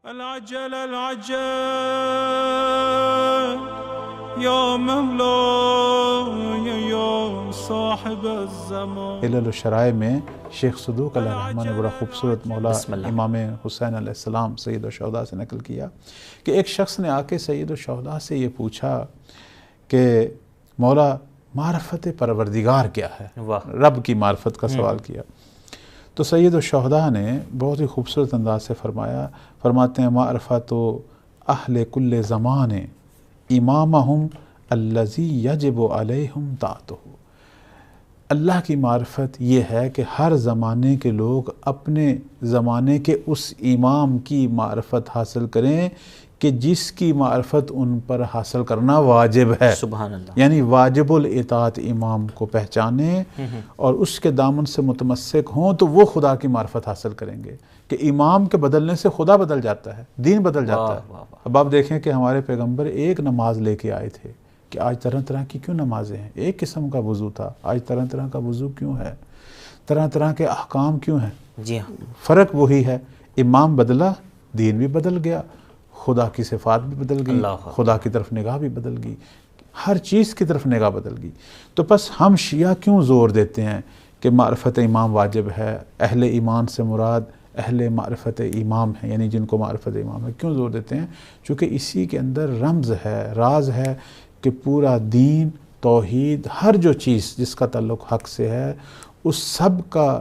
العجل العجل یا مولا یا صاحب الزمان. علل الشرائع میں شیخ صدوق علیہ الرحمہ نے بڑا خوبصورت مولا امام حسین علیہ السلام سید الشہداء سے نقل کیا کہ ایک شخص نے آ کے سید الشہداء سے یہ پوچھا کہ مولا معرفت پروردگار کیا ہے، رب کی معرفت کا سوال کیا. تو سید الشہداء نے بہت ہی خوبصورت انداز سے فرماتے ہیں معرفت اہل کل زمان امامہم الذی یجب علیہم طاعتہ. اللہ کی معرفت یہ ہے کہ ہر زمانے کے لوگ اپنے زمانے کے اس امام کی معرفت حاصل کریں کہ جس کی معرفت ان پر حاصل کرنا واجب ہے. سبحان اللہ. یعنی واجب الاطاعت امام کو پہچانیں اور اس کے دامن سے متمسک ہوں تو وہ خدا کی معرفت حاصل کریں گے. کہ امام کے بدلنے سے خدا بدل جاتا ہے، دین بدل جاتا ہے. اب آپ دیکھیں کہ ہمارے پیغمبر ایک نماز لے کے آئے تھے کہ آج طرح طرح کی کیوں نمازیں ہیں، ایک قسم کا وضو تھا، آج طرح طرح کا وضو کیوں ہے، طرح طرح کے احکام کیوں ہیں. جی ہاں، فرق فرق وہی ہے، امام بدلا دین بھی بدل گیا، خدا کی صفات بھی بدل گئی، خدا کی طرف نگاہ بھی بدل گئی، ہر چیز کی طرف نگاہ بدل گئی. تو بس ہم شیعہ کیوں زور دیتے ہیں کہ معرفت امام واجب ہے، اہل ایمان سے مراد اہل معرفت امام ہیں، یعنی جن کو معرفت امام ہے. کیوں زور دیتے ہیں؟ چونکہ اسی کے اندر رمز ہے، راز ہے کہ پورا دین، توحید، ہر جو چیز جس کا تعلق حق سے ہے اس سب کا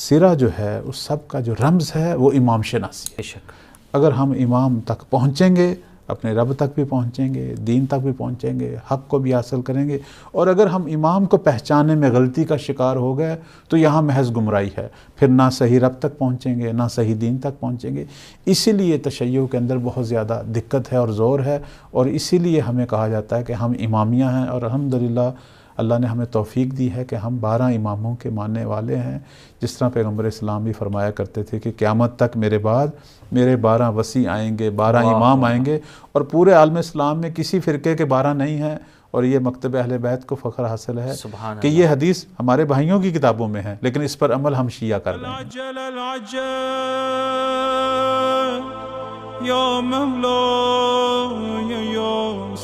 سرا جو ہے، اس سب کا جو رمز ہے وہ امام شناسی ہے. بے شک. اگر ہم امام تک پہنچیں گے اپنے رب تک بھی پہنچیں گے، دین تک بھی پہنچیں گے، حق کو بھی حاصل کریں گے. اور اگر ہم امام کو پہچانے میں غلطی کا شکار ہو گئے تو یہاں محض گمراہی ہے، پھر نہ صحیح رب تک پہنچیں گے نہ صحیح دین تک پہنچیں گے. اسی لیے تشیع کے اندر بہت زیادہ دقت ہے اور زور ہے، اور اسی لیے ہمیں کہا جاتا ہے کہ ہم امامیہ ہیں. اور الحمدللہ اللہ نے ہمیں توفیق دی ہے کہ ہم 12 اماموں کے ماننے والے ہیں. جس طرح پیغمبر اسلام بھی فرمایا کرتے تھے کہ قیامت تک میرے بعد میرے 12 وصی آئیں گے، 12 امام آئیں گے، اور پورے عالم اسلام میں کسی فرقے کے 12 نہیں ہیں. اور یہ مکتب اہل بیت کو فخر حاصل ہے کہ یہ حدیث ہمارے بھائیوں کی کتابوں میں ہے، لیکن اس پر عمل ہم شیعہ کر رہے ہیں. العجل العجل یا مولا یا